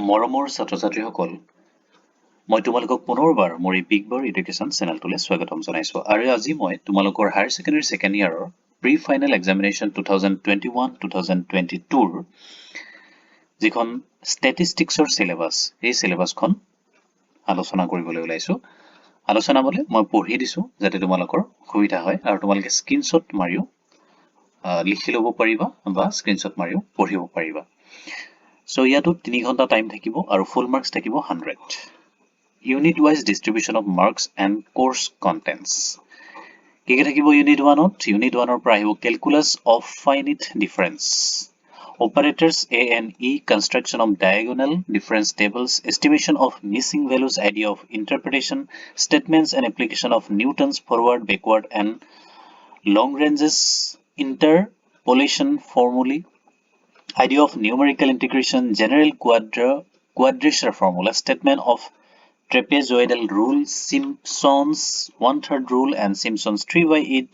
মৰমৰ ছাত্ৰ-ছাত্ৰীসকল মই তোমালোকক পুনৰবাৰ মোৰ বিগ বৰ এডুকেশ্যন চেনেলটোলৈ স্বাগতম জনাইছো আৰু আজি মই তোমালোকৰ হায়াৰ সেকেন্ডাৰী সেকেন্ড ইয়াৰৰ প্ৰি ফাইনেল এক্সামিনেশ্যন 2021-2022 ৰ যিখন ষ্টেটিষ্টিক্সৰ সিলেবাস এই সিলেবাসখন আলোচনা কৰিবলৈ ওলাইছো আলোচনাবলৈ মই পঢ়ি দিছো যাতে তোমালোকৰ সুবিধা হয় আৰু তোমালোকে স্ক্ৰিনশ্বট মাৰিও লিখি ল'ব পাৰিবা বা স্ক্ৰিনশ্বট মাৰিও পঢ়িব পাৰিবা So, ইয়াতো 3 ঘণ্টা টাইম থাকিব আৰু ফুল মাৰ্কস থাকিব 100 unit wise distribution of marks and course contents কি থাকিব ইউনিট 1 ত ইউনিট 1 ৰ পৰা আহিব calculus of finite difference operators a and e construction of diagonal difference tables estimation of missing values idea of interpretation statements and application of Newton's forward backward and long ranges interpolation formulae idea of numerical integration, general quadrature formula, statement of trapezoidal rule, Simpson's 1/3 rule and Simpson's 3/8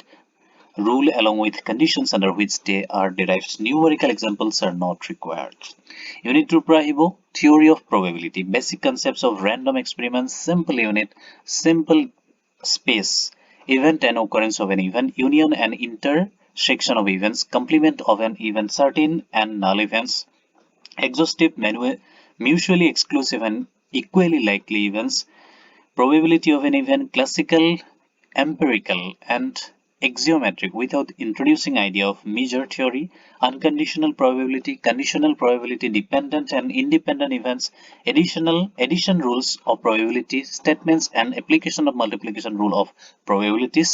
rule along with conditions under which they are derived. Numerical examples are not required. Unit 2 prahibo theory of probability, basic concepts of random experiments, simple unit, simple space, event and occurrence of an event, union and intersection of events, complement of an event, certain and null events, exhaustive, mutually exclusive and equally likely events, probability of an event, classical, empirical and axiometric without introducing idea of measure theory, unconditional probability, conditional probability, dependent and independent events, addition rules of probability, statements and application of multiplication rule of probabilities,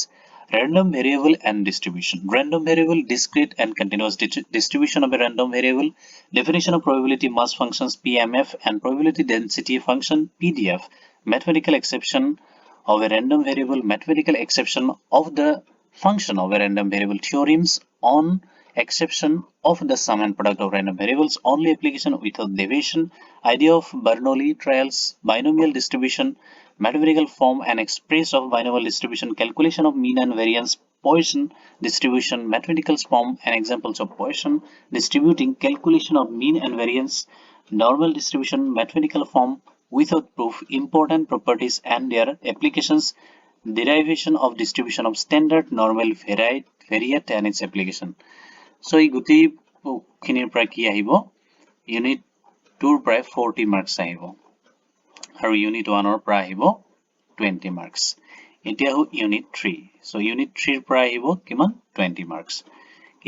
random variable and distribution. Random variable, discrete and continuous distribution of a random variable, definition of probability mass functions PMF and probability density function PDF, mathematical exception of a random variable, mathematical exception of the function of a random variable, theorems on exception of the sum and product of random variables, only application without deviation, idea of Bernoulli trials, binomial distribution, mathematical form and express of binomial distribution, calculation of mean and variance, Poisson distribution, mathematical form and examples of Poisson distributing, calculation of mean and variance, normal distribution, mathematical form without proof, important properties and their applications, derivation of distribution of standard, normal, variate and its application. So, এই গুটি খিনিৰ পৰা কি আহিব unit 2 ৰ পৰা 40 marks আহিব আৰু ইউনিট 1 ৰ পৰা আহিব 20 মাৰ্কস এতিয়া হু ইউনিট 3 সো ইউনিট 3 ৰ পৰা আহিব কিমান 20 মাৰ্কস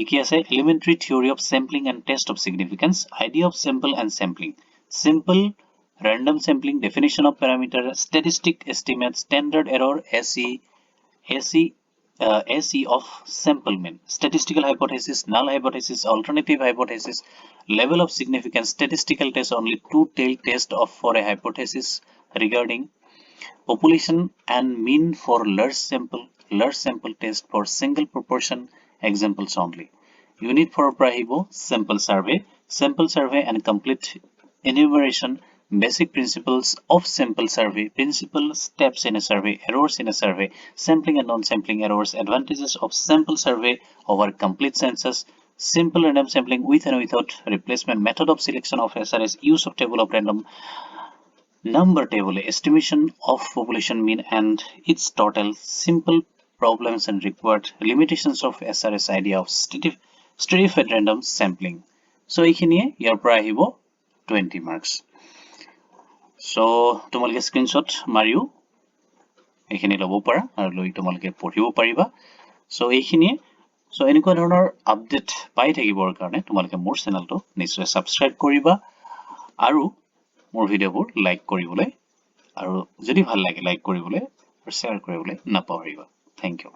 কি আছে elementary theory of sampling and test of significance, idea of sample and sampling, simple random sampling, definition of parameter, statistic estimate, standard error, AHSEC of sample mean, statistical hypothesis, null hypothesis, alternative hypothesis, level of significance, statistical test, only two-tailed test of for a hypothesis regarding population and mean for large sample test for single proportion examples only. Unit 4 prahibo sample survey and complete enumeration, basic principles of sample survey, principal steps in a survey, errors in a survey, sampling and non-sampling errors, advantages of sample survey over complete census, simple random sampling with and without replacement, method of selection of SRS, use of table of random number table, estimation of population mean and its total, simple problems and required limitations of SRS, idea of stratified random sampling. So এইখিনিয়ে ইয়াৰ পৰা আহিব 20 marks. So তোমালোকে screenshot মাৰিও এইখিনি ল'ব পাৰা আৰু লৈ তোমালোকে পঢ়িব পাৰিবা সো এইখিনিয়ে সো এনেকুৱা ধৰণৰ আপডেট পাই থাকিবৰ কাৰণে তোমালোকে মোৰ চেনেলটো নিশ্চয় সাবস্ক্ৰাইব কৰিবা আৰু মোৰ ভিডিঅ'বোৰ লাইক কৰিবলৈ আৰু যদি ভাল লাগে লাইক কৰিবলৈ আৰু শ্বেয়াৰ কৰিবলৈ নাপাহৰিবা থ্যাংক ইউ